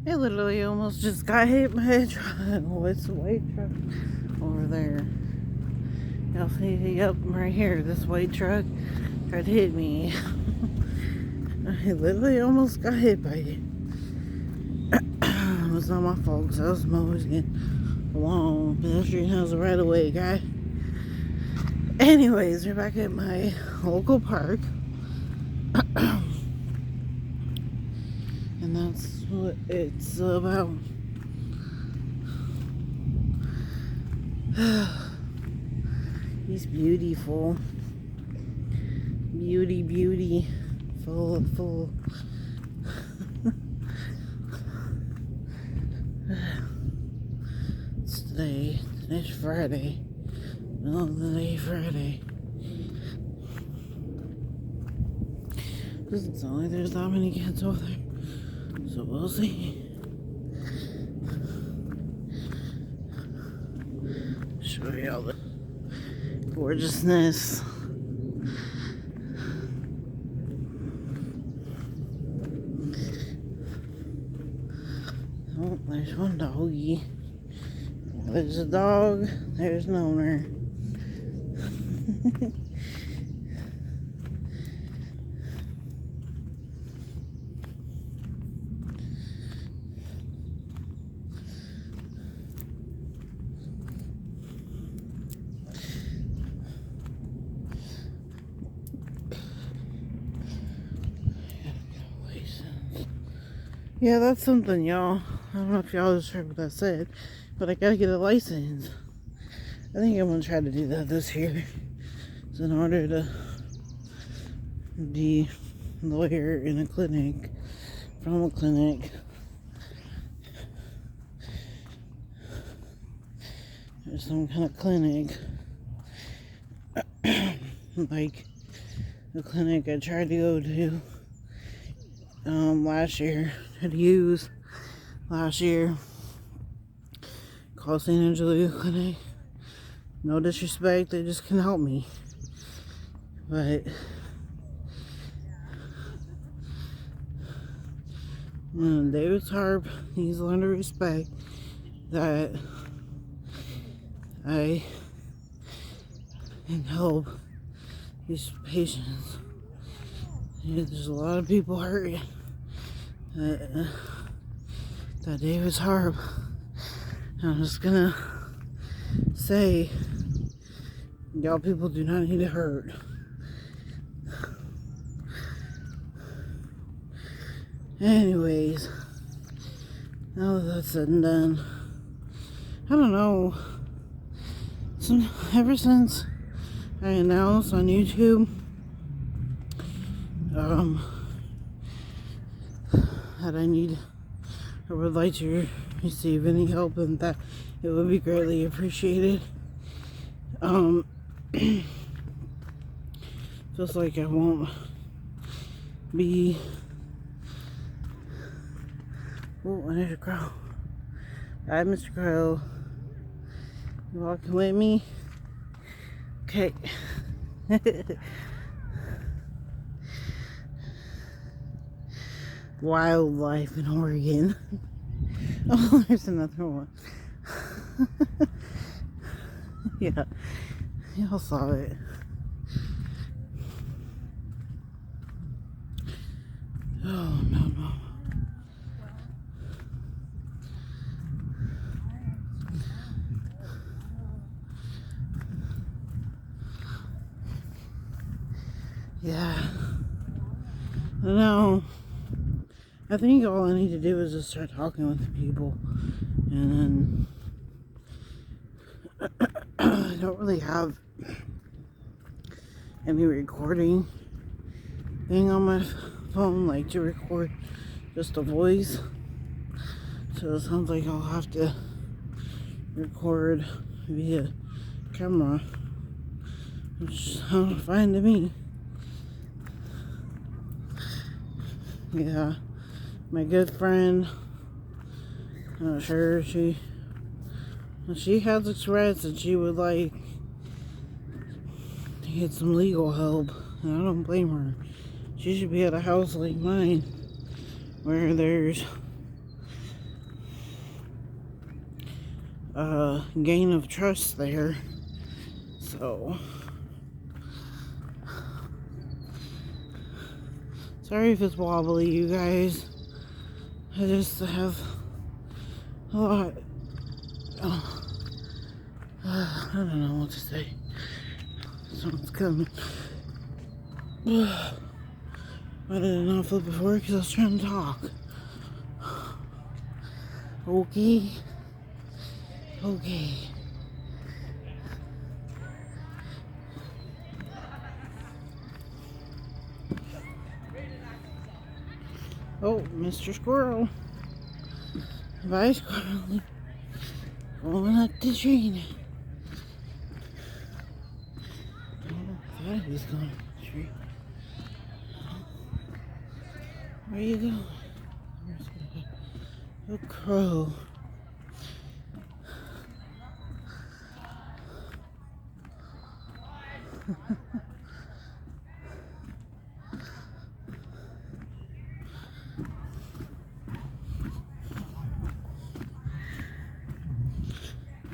It literally almost just got hit by a truck. Oh, it's a white truck over there. Y'all see, yep, right here. This white truck tried to hit me. It literally almost got hit by it. It was not my fault because I was mowing along. Pedestrian has a right of way, guy. Anyways, we're back at my local park. And that's what it's about. He's beautiful. Beauty. Full. It's today. Today's Friday. Middle of the day Friday. Doesn't sound like there's that many kids over there. So we'll see. Show y'all the gorgeousness. Oh, there's one doggy. There's a dog. There's an owner. Yeah, that's something, y'all. I don't know if y'all just heard what I said, but I gotta get a license. I think I'm gonna try to do that this year. So in order to be a lawyer in a clinic, from a clinic, or some kind of clinic, like the clinic I tried to go to last year, had used last year, called St. Angelia Clinic. No disrespect, they just can help me. But David Tarp needs to learn to respect that I can help these patients. There's a lot of people hurt that David's Harp. I'm just gonna say, y'all people do not need to hurt. Anyways, now that that's said and done, I don't know. Ever since I announced on YouTube that I would like to receive any help, and that it would be greatly appreciated. Just like I won't be. Oh, there's a crow. Hi, Mr. Crow. You walking with me? Okay. Wildlife in Oregon. Oh, there's another one. Yeah, y'all saw it. Oh, no. Yeah. No. I think all I need to do is just start talking with people. And then I don't really have any recording thing on my phone, like to record just a voice. So it sounds like I'll have to record via camera, which sounds fine to me. Yeah, my good friend, I'm not sure, she has expressed that she would like to get some legal help, and I don't blame her. She should be at a house like mine, where there's gain of trust there. So, sorry if it's wobbly, you guys. I just have a lot. Oh, I don't know what to say. Someone's coming. I did not flip before because I was trying to talk. Okay. Okay. Oh, Mr. Squirrel. Bye, Squirrel. Going up the tree. I thought he was going up the tree. Where you going? A crow.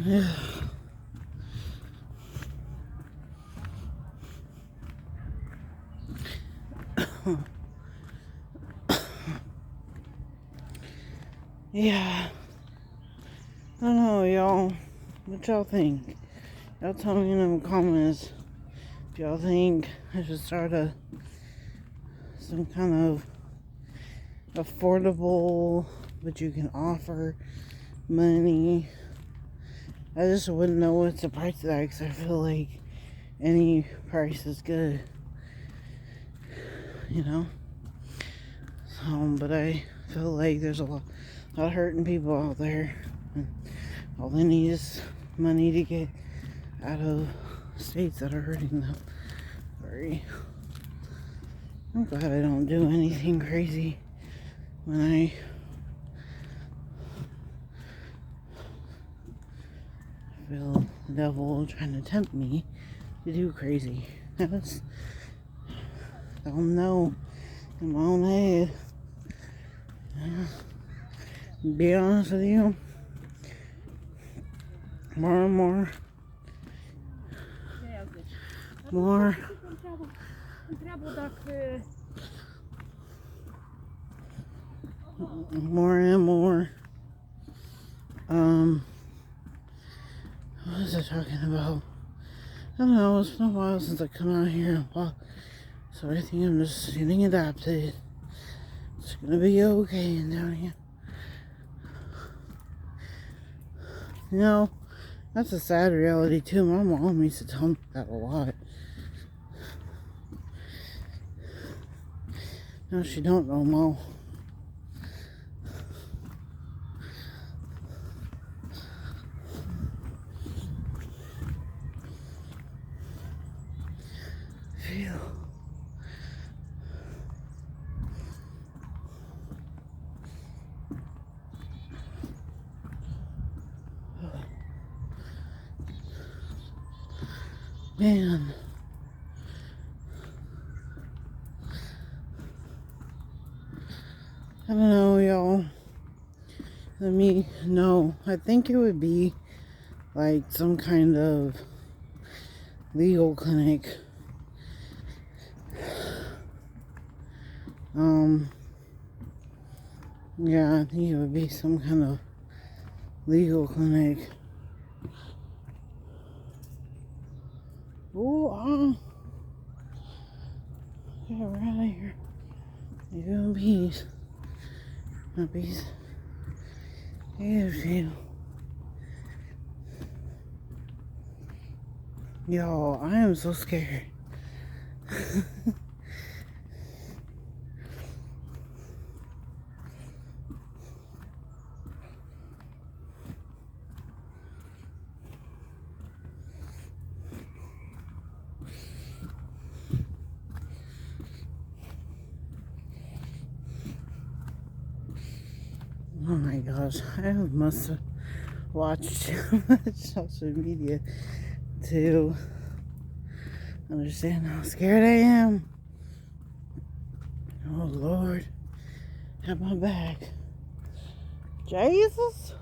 Yeah. Yeah. I don't know, y'all. What y'all think? Y'all tell me in the comments if y'all think I should start some kind of affordable, but you can offer money. I just wouldn't know what's the price of that because I feel like any price is good, you know. But I feel like there's a lot of hurting people out there, and all they need is money to get out of states that are hurting them. Sorry. I'm glad I don't do anything crazy when I feel the devil trying to tempt me to do crazy. I don't know in my own head. Be honest with you, more and more and more, what was I talking about? I don't know, it's been a while since I come out here and walk, so I think I'm just getting adapted. It's gonna be okay down here. You know, that's a sad reality too. My mom used to tell me that a lot. No, she don't know more. Feel. Man. I don't know, y'all. Let me know. I think it would be like some kind of legal clinic. Yeah, I think it would be some kind of legal clinic. Oh, get right out of here. You in peace. Not peace. Here's you. Yo, I am so scared. Oh my gosh, I must have watched too much social media to understand how scared I am. Oh Lord, have my back. Jesus.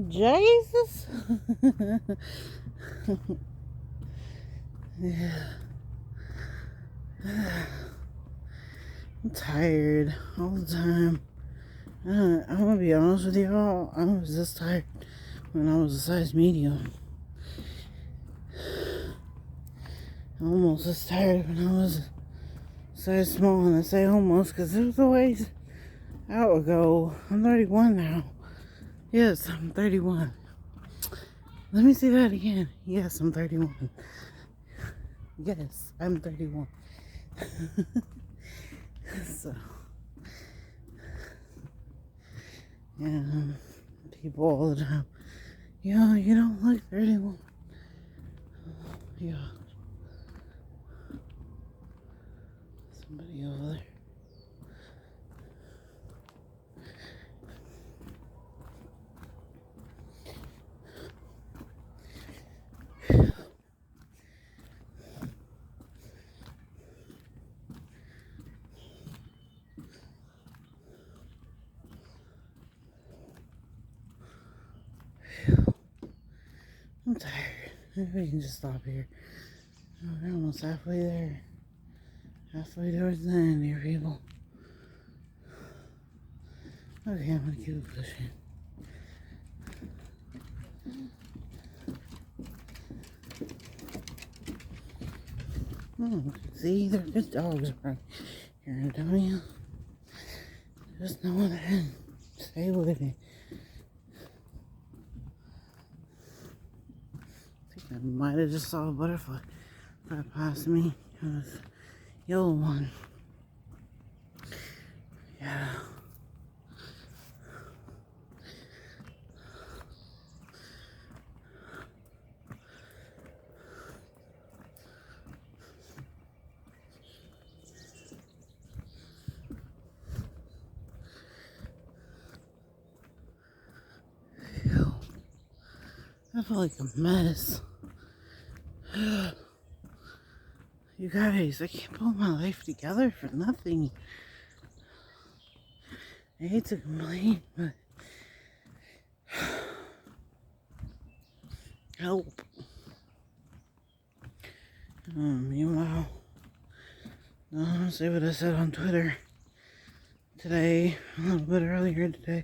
Jesus. Yeah. I'm tired all the time. I'm gonna be honest with y'all. I was this tired when I was a size medium. I'm almost as tired when I was a size small, and I say almost because it was a ways out ago. I'm 31 now. Yes, I'm 31. Let me say that again. Yes, I'm 31. Yes, I'm 31. So, yeah, people all the time. Yeah, you don't look 31. Yeah, somebody over there. I'm tired. Maybe we can just stop here. Oh, we're almost halfway there. Halfway towards the end here, people. Okay, I'm gonna keep pushing. See, there's just dogs around here, Antonio. Just no one to stay with me. I think I might have just saw a butterfly fly past me. It was a yellow one. Yeah. I feel like a mess. You guys, I can't pull my life together for nothing. I hate to complain, but help. Meanwhile, I'll say what I said on Twitter today, a little bit earlier today.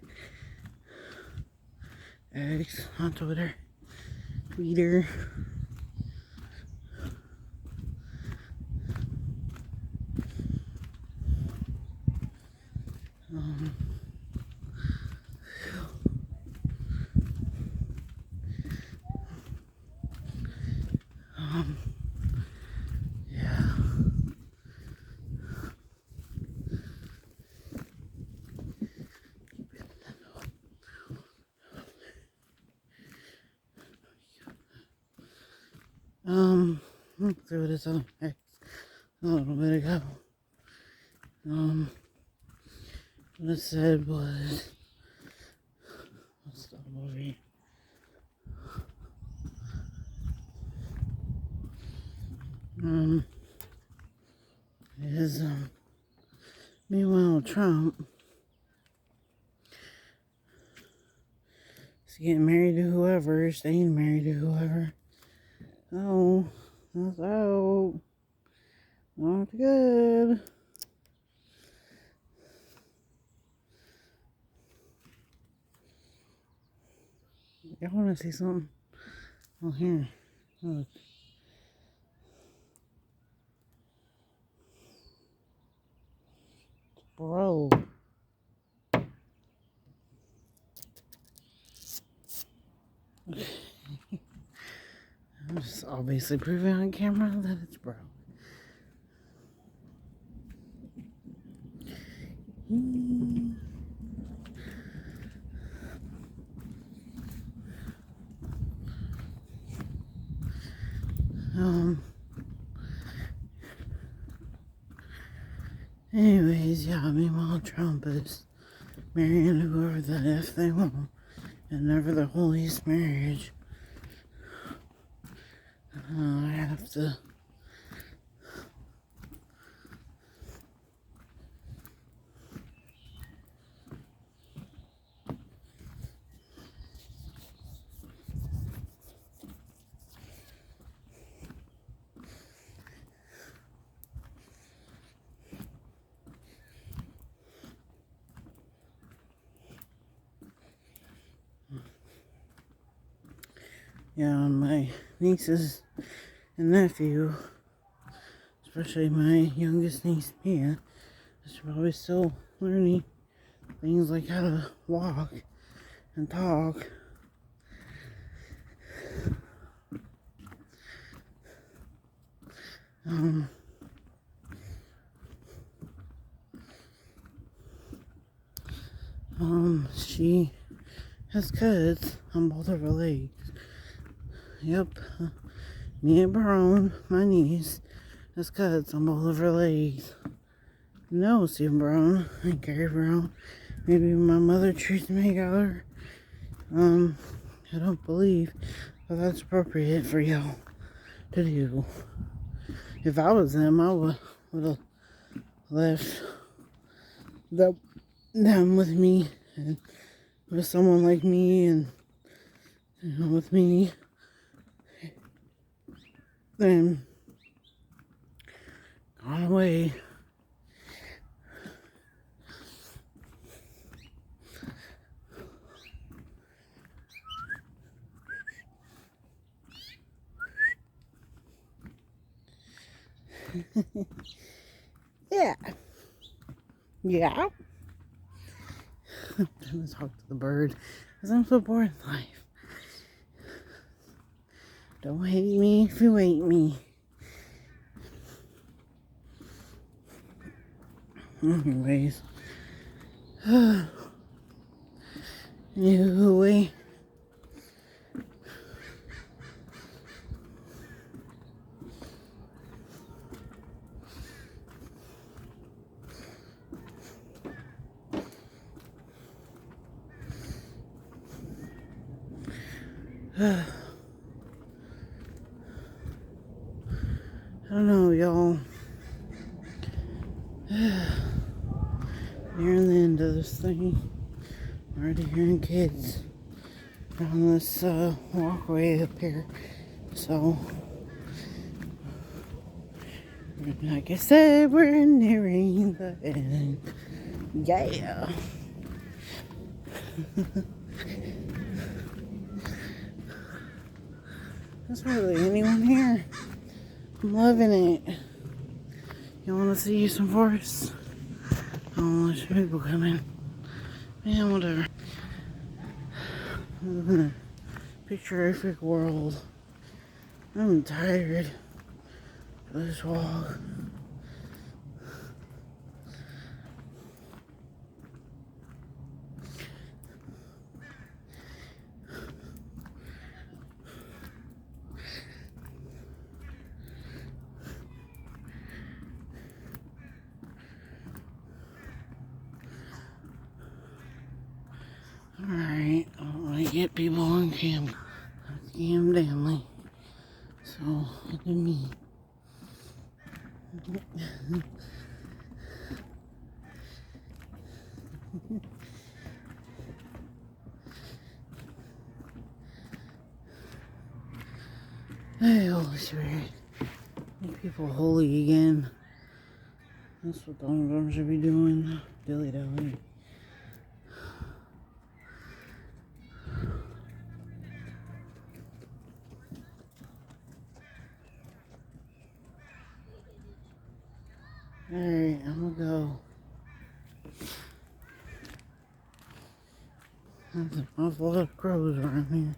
X on Twitter, Twitter. Um, yeah. Let's see what it's on X a little bit ago. What it said was, let's stop over here. Is, meanwhile, Trump is getting married to whoever, staying married to whoever. Oh, that's out. Not good. Y'all want to see something? Oh, here. Look. Bro. I'm just obviously proving on camera that it's bro. Anyways, yeah, meanwhile, Trump is marrying whoever the F they want. And never the holiest marriage. I have to. Yeah, my nieces and nephew, especially my youngest niece Mia, is probably still learning things like how to walk and talk. She has cuts on both of her legs. Yep, Mia Brown, my niece, has cuts on both of her legs. No, Stephen Brown and Gary Brown. Maybe my mother treats me together. I don't believe that that's appropriate for y'all to do. If I was them, I would have left them with me and with someone like me and with me. Then gone away. Yeah. Yeah. I'm trying to talk to the bird because I'm so bored in life. Don't hate me if you hate me. Anyways. Anyway. I don't know, y'all. Nearing the end of this thing. I'm already hearing kids down this walkway up here. So, like I said, we're nearing the end. Yeah. There's hardly anyone here. I'm loving it. You want to see some forests? Oh, there's people coming. Man, whatever. I live in a picturesque world. I'm tired of this walk. Alright, I don't want to get people on camera. Cam Danley. So, look at me. Hey, Holy Spirit. Make people holy again. That's what the Homegrown should be doing. Dilly dally. Alright, I'm gonna go. There's an awful lot of crows around here.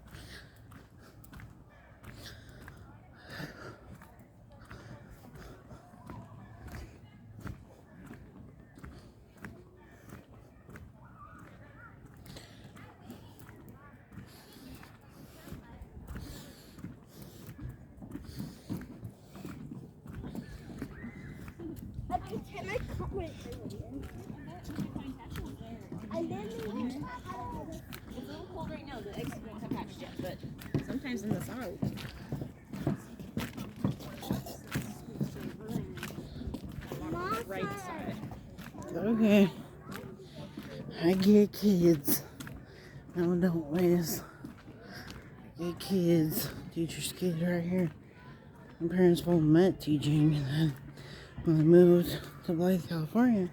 Can I cut my hair? I didn't. It's a little cold right now. The eggs don't have hatched yet, but sometimes in the south. Right side. Okay. I get kids. No, don't Liz. Get kids. Teacher's kid right here. My parents both met teaching and then when they moved to Blythe, California.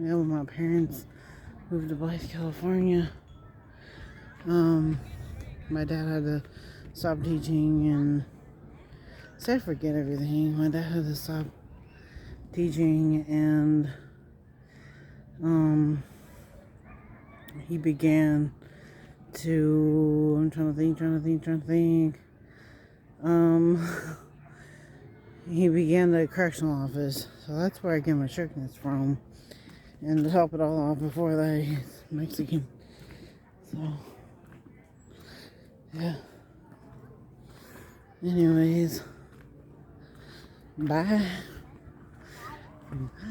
Yeah, when my parents moved to Blythe, California, my dad had to stop teaching and say I forget everything. My dad had to stop teaching and he began to I'm trying to think. He began the correctional office. So that's where I get my chickeness from. And to top it all off, before that, he's Mexican. So, yeah. Anyways, bye. Bye.